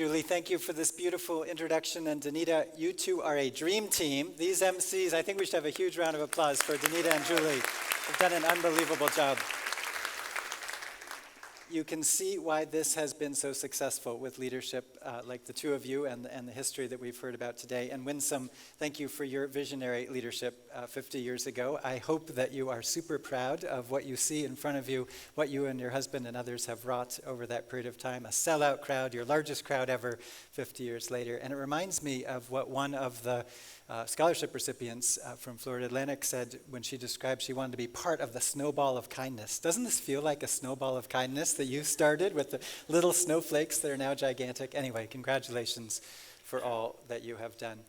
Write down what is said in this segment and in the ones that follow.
Julie, thank you for this beautiful introduction. And Danita, you two are a dream team. These MCs, I think we should have a huge round of applause for Danita and Julie. They've done an unbelievable job. You can see why this has been so successful with leadership like the two of you and the history that we've heard about today. And Winsome, thank you for your visionary leadership 50 years ago. I hope that you are super proud of what you see in front of you, what you and your husband and others have wrought over that period of time. A sellout crowd, your largest crowd ever 50 years later. And it reminds me of what one of the scholarship recipients from Florida Atlantic said when she described she wanted to be part of the snowball of kindness. Doesn't this feel like a snowball of kindness that you started with the little snowflakes that are now gigantic? Anyway, congratulations for all that you have done.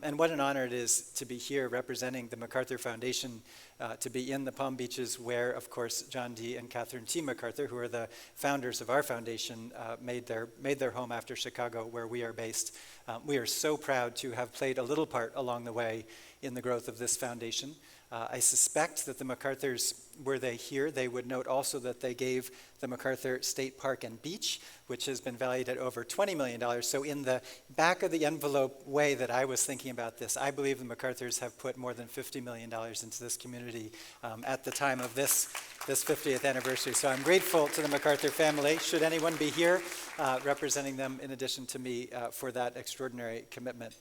And what an honor it is to be here representing the Macarthur Foundation, to be in the Palm Beaches where, of course, John D. and Catherine T. Macarthur, who are the founders of our foundation, made their home after Chicago, where we are based. We are so proud to have played a little part along the way in the growth of this foundation. I suspect that the Macarthurs, were they here, they would note also that they gave the Macarthur State Park and Beach, which has been valued at over $20 million. So in the back of the envelope way that I was thinking about this, I believe the Macarthurs have put more than $50 million into this community at the time of this 50th anniversary. So I'm grateful to the Macarthur family, should anyone be here, representing them in addition to me for that extraordinary commitment.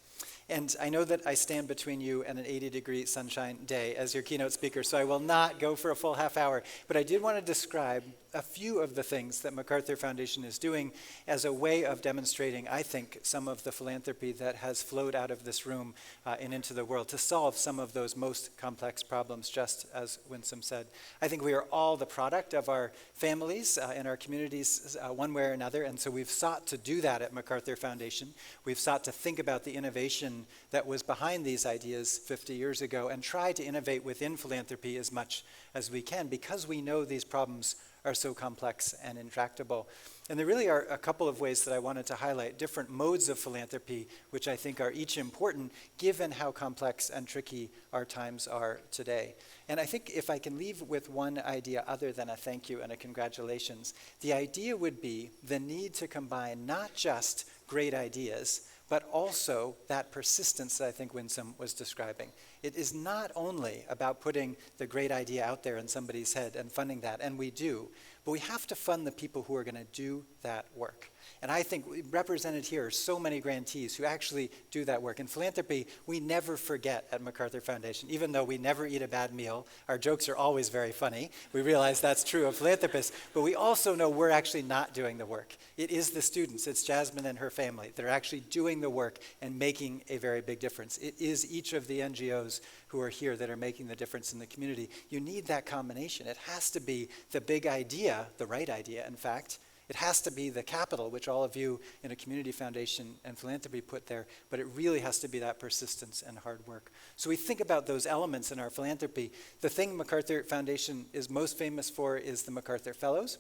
And I know that I stand between you and an 80-degree sunshine day as your keynote speaker, so I will not go for a full half hour. But I did want to describe a few of the things that Macarthur Foundation is doing as a way of demonstrating, I think, some of the philanthropy that has flowed out of this room and into the world to solve some of those most complex problems, just as Winsome said. I think we are all the product of our families and our communities one way or another, and so we've sought to do that at Macarthur Foundation. We've sought to think about the innovation that was behind these ideas 50 years ago and try to innovate within philanthropy as much as we can because we know these problems are so complex and intractable. And there really are a couple of ways that I wanted to highlight, different modes of philanthropy, which I think are each important given how complex and tricky our times are today. And I think if I can leave with one idea other than a thank you and a congratulations, the idea would be the need to combine not just great ideas, but also that persistence that I think Winsome was describing. It is not only about putting the great idea out there in somebody's head and funding that, and we do, but we have to fund the people who are going to do that work. And I think represented here are so many grantees who actually do that work. In philanthropy, we never forget at Macarthur Foundation, even though we never eat a bad meal. Our jokes are always very funny. We realize that's true of philanthropists, but we also know we're actually not doing the work. It is the students, it's Jasmine and her family. They're actually doing the work and making a very big difference. It is each of the NGOs who are here that are making the difference in the community. You need that combination. It has to be the big idea, the right idea, in fact. It has to be the capital, which all of you in a community foundation and philanthropy put there, but it really has to be that persistence and hard work. So we think about those elements in our philanthropy. The thing Macarthur Foundation is most famous for is the Macarthur Fellows.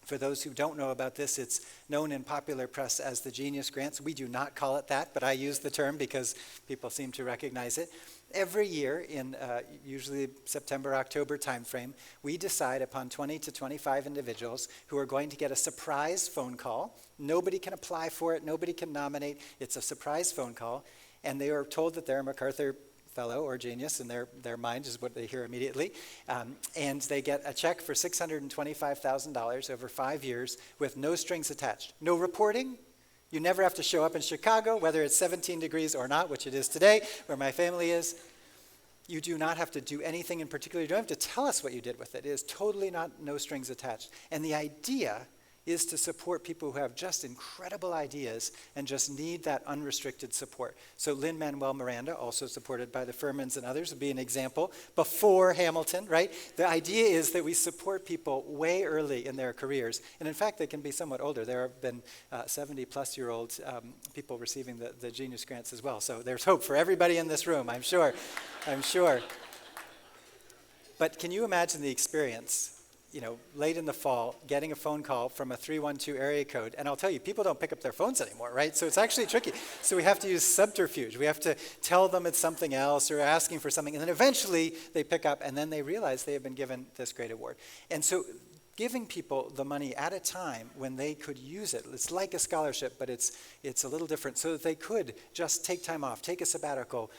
For those who don't know about this, it's known in popular press as the Genius Grants. We do not call it that, but I use the term because people seem to recognize it. Every year in usually September, October timeframe, we decide upon 20 to 25 individuals who are going to get a surprise phone call. Nobody can apply for it. Nobody can nominate. It's a surprise phone call. And they are told that they're a Macarthur Fellow or genius in their mind is what they hear immediately. And they get a check for $625,000 over 5 years with no strings attached. No reporting. You never have to show up in Chicago, whether it's 17 degrees or not, which it is today, where my family is. You do not have to do anything in particular. You don't have to tell us what you did with it. It is totally no strings attached. And the idea is to support people who have just incredible ideas and just need that unrestricted support. So Lin-Manuel Miranda, also supported by the Furmans and others, would be an example. Before Hamilton, right? The idea is that we support people way early in their careers. And in fact, they can be somewhat older. There have been 70-plus-year-old people receiving the Genius Grants as well. So there's hope for everybody in this room, I'm sure. I'm sure. But can you imagine the experience? Late in the fall, getting a phone call from a 312 area code. And I'll tell you, people don't pick up their phones anymore, right? So it's actually tricky. So we have to use subterfuge. We have to tell them it's something else or asking for something. And then eventually they pick up and then they realize they have been given this great award. And so giving people the money at a time when they could use it. It's like a scholarship, but it's a little different, so that they could just take time off, take a sabbatical,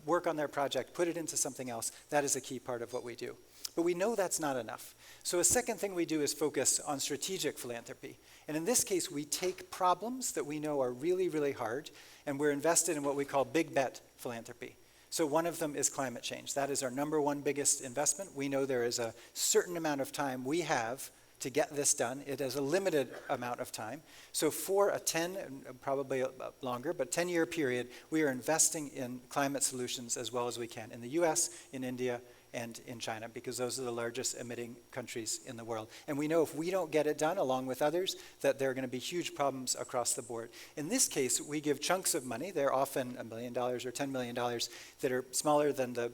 work on their project, put it into something else. That is a key part of what we do. But we know that's not enough. So a second thing we do is focus on strategic philanthropy. And in this case, we take problems that we know are really, really hard, and we're invested in what we call big bet philanthropy. So one of them is climate change. That is our number one biggest investment. We know there is a certain amount of time we have to get this done. It is a limited amount of time. So for a 10, probably longer, but 10-year period, we are investing in climate solutions as well as we can in the US, in India, and in China, because those are the largest emitting countries in the world. And we know if we don't get it done, along with others, that there are going to be huge problems across the board. In this case, we give chunks of money. They're often $1 million or $10 million that are smaller than the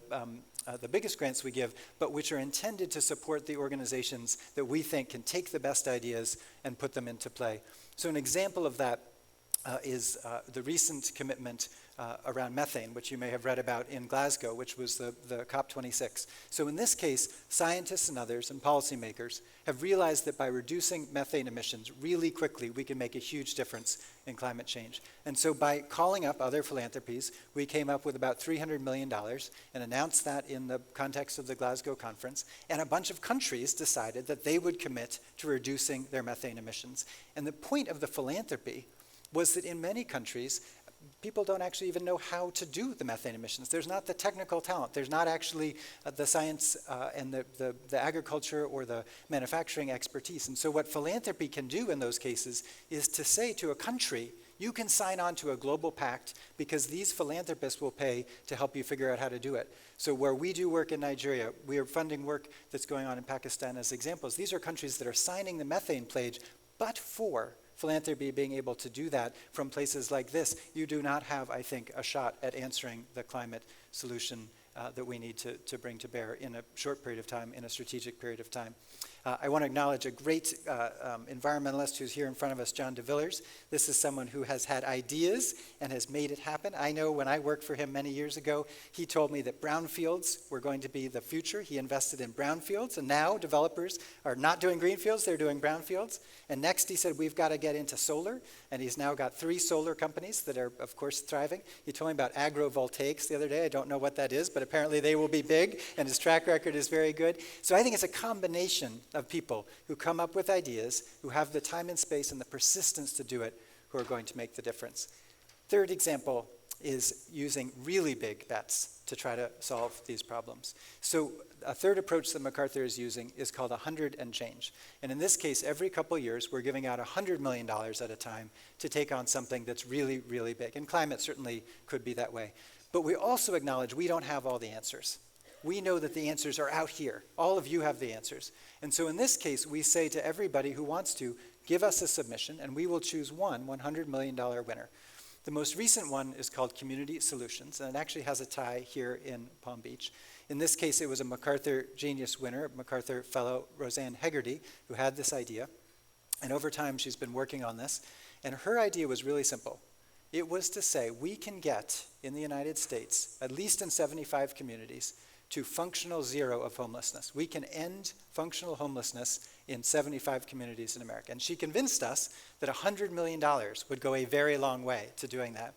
biggest grants we give, but which are intended to support the organizations that we think can take the best ideas and put them into play. So an example of that is the recent commitment around methane, which you may have read about in Glasgow, which was the COP26. So in this case, scientists and others and policymakers have realized that by reducing methane emissions really quickly, we can make a huge difference in climate change. And so by calling up other philanthropies, we came up with about $300 million and announced that in the context of the Glasgow conference. And a bunch of countries decided that they would commit to reducing their methane emissions. And the point of the philanthropy was that in many countries, people don't actually even know how to do the methane emissions. There's not the technical talent. There's not actually the science and the agriculture or the manufacturing expertise. And so what philanthropy can do in those cases is to say to a country, you can sign on to a global pact because these philanthropists will pay to help you figure out how to do it. So where we do work in Nigeria, we are funding work that's going on in Pakistan as examples. These are countries that are signing the methane pledge, but for philanthropy being able to do that from places like this, you do not have, I think, a shot at answering the climate solution that we need to bring to bear in a short period of time, in a strategic period of time. I want to acknowledge a great environmentalist who's here in front of us, John de Villers. This is someone who has had ideas and has made it happen. I know when I worked for him many years ago, he told me that brownfields were going to be the future. He invested in brownfields, and now developers are not doing greenfields, they're doing brownfields. And next he said, we've got to get into solar, and he's now got 3 solar companies that are, of course, thriving. He told me about agrovoltaics the other day. I don't know what that is, but apparently they will be big, and his track record is very good. So I think it's a combination of people who come up with ideas, who have the time and space and the persistence to do it, who are going to make the difference. Third example is using really big bets to try to solve these problems. So a third approach that Macarthur is using is called 100 and change. And in this case, every couple years, we're giving out $100 million at a time to take on something that's really, really big. And climate certainly could be that way. But we also acknowledge we don't have all the answers. We know that the answers are out here. All of you have the answers. And so in this case, we say to everybody who wants to, give us a submission, and we will choose one $100 million winner. The most recent one is called Community Solutions, and it actually has a tie here in Palm Beach. In this case, it was a MacArthur Genius winner, Macarthur Fellow Roseanne Hegarty, who had this idea. And over time, she's been working on this. And her idea was really simple. It was to say we can get, in the United States, at least in 75 communities, to functional zero of homelessness. We can end functional homelessness in 75 communities in America. And she convinced us that $100 million would go a very long way to doing that.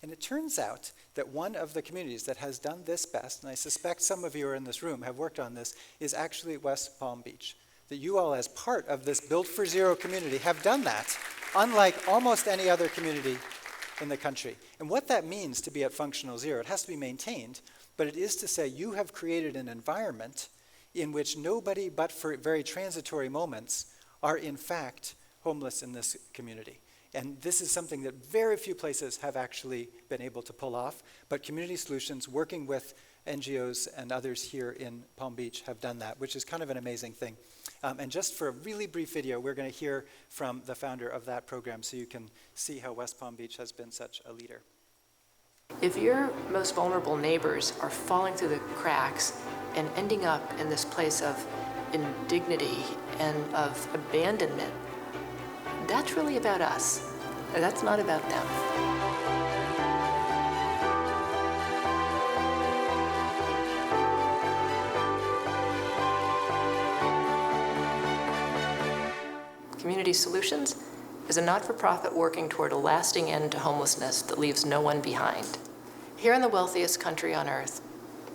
And it turns out that one of the communities that has done this best, and I suspect some of you are in this room have worked on this, is actually West Palm Beach. That you all, as part of this Built for Zero community, have done that, unlike almost any other community in the country. And what that means to be at functional zero, it has to be maintained, but it is to say you have created an environment in which nobody but for very transitory moments are in fact homeless in this community. And this is something that very few places have actually been able to pull off, but Community Solutions, working with NGOs and others here in Palm Beach, have done that, which is kind of an amazing thing. And just for a really brief video, we're going to hear from the founder of that program so you can see how West Palm Beach has been such a leader. If your most vulnerable neighbors are falling through the cracks and ending up in this place of indignity and of abandonment, that's really about us. That's not about them. Community Solutions is a not-for-profit working toward a lasting end to homelessness that leaves no one behind. Here in the wealthiest country on earth,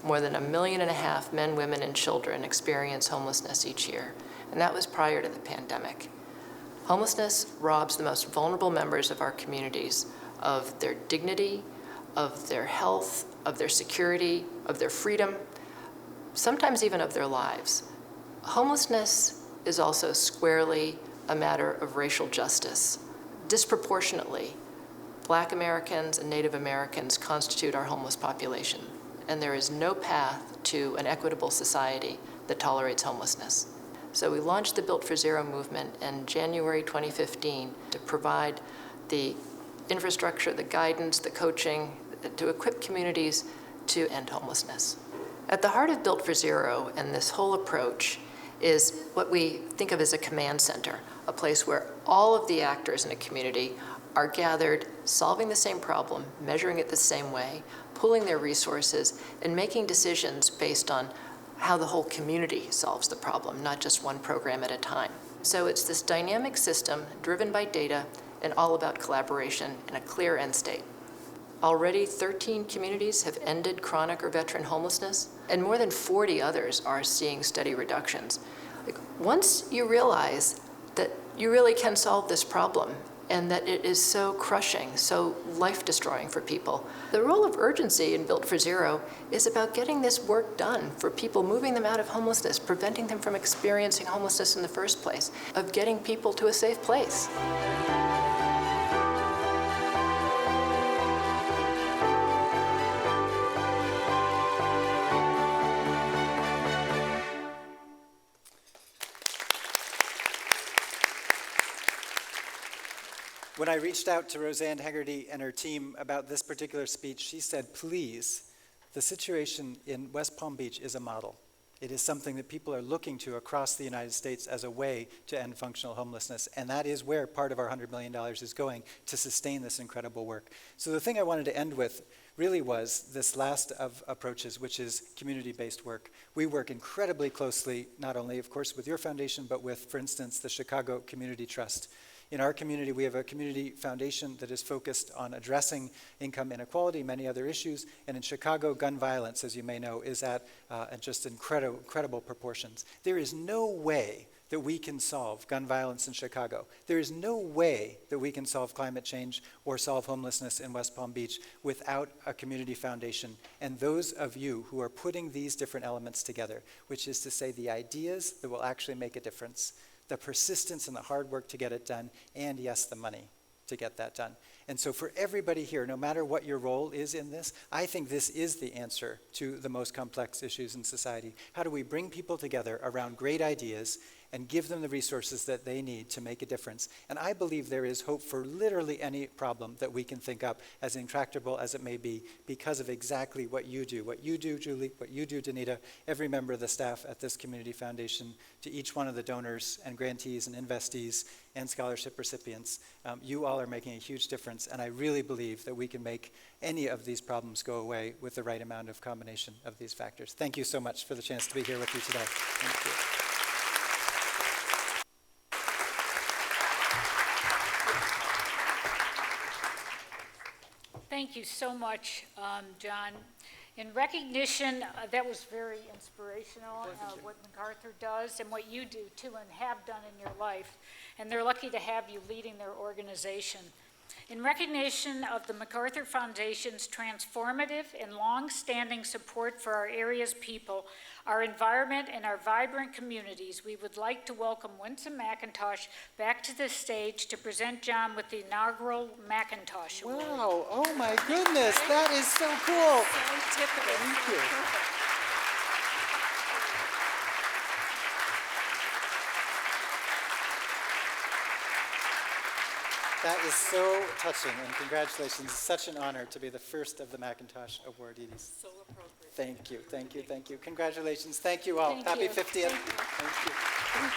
more than 1.5 million men, women, and children experience homelessness each year, and that was prior to the pandemic. Homelessness robs the most vulnerable members of our communities of their dignity, of their health, of their security, of their freedom, sometimes even of their lives. Homelessness is also squarely a matter of racial justice. Disproportionately, Black Americans and Native Americans constitute our homeless population, and there is no path to an equitable society that tolerates homelessness. So we launched the Built for Zero movement in January 2015 to provide the infrastructure, the guidance, the coaching, to equip communities to end homelessness. At the heart of Built for Zero and this whole approach is what we think of as a command center, a place where all of the actors in a community are gathered, solving the same problem, measuring it the same way, pooling their resources, and making decisions based on how the whole community solves the problem, not just one program at a time. So it's this dynamic system driven by data and all about collaboration and a clear end state. Already 13 communities have ended chronic or veteran homelessness, and more than 40 others are seeing steady reductions. Once you realize that you really can solve this problem and that it is so crushing, so life-destroying for people, the role of urgency in Built for Zero is about getting this work done for people, moving them out of homelessness, preventing them from experiencing homelessness in the first place, of getting people to a safe place. When I reached out to Roseanne Hegarty and her team about this particular speech, she said, please, the situation in West Palm Beach is a model. It is something that people are looking to across the United States as a way to end functional homelessness, and that is where part of our $100 million is going to sustain this incredible work. So the thing I wanted to end with really was this last of approaches, which is community-based work. We work incredibly closely, not only, of course, with your foundation, but with, for instance, the Chicago Community Trust. In our community, we have a community foundation that is focused on addressing income inequality, many other issues, and in Chicago, gun violence, as you may know, is at just incredible proportions. There is no way that we can solve gun violence in Chicago. There is no way that we can solve climate change or solve homelessness in West Palm Beach without a community foundation and those of you who are putting these different elements together, which is to say the ideas that will actually make a difference, the persistence and the hard work to get it done, and yes, the money to get that done. And so for everybody here, no matter what your role is in this, I think this is the answer to the most complex issues in society. How do we bring people together around great ideas and give them the resources that they need to make a difference? And I believe there is hope for literally any problem that we can think up, as intractable as it may be, because of exactly what you do, Julie, what you do, Danita, every member of the staff at this community foundation, to each one of the donors and grantees and investees and scholarship recipients. You all are making a huge difference, and I really believe that we can make any of these problems go away with the right amount of combination of these factors. Thank you so much for the chance to be here with you today. Thank you. Thank you so much, John. In recognition, that was very inspirational, what Macarthur does and what you do too and have done in your life. And they're lucky to have you leading their organization. In recognition of the Macarthur Foundation's transformative and long-standing support for our area's people, our environment, and our vibrant communities, we would like to welcome Winsome McIntosh back to the stage to present John with the inaugural McIntosh Award. Wow, oh my goodness, that is so cool. So typical. Thank you. Perfect. That is so touching, and congratulations. It's such an honor to be the first of the McIntosh awardees. So appropriate. Thank you, thank you, thank you. Congratulations. Thank you all. Thank Happy you. 50th. Thank you. Thank you.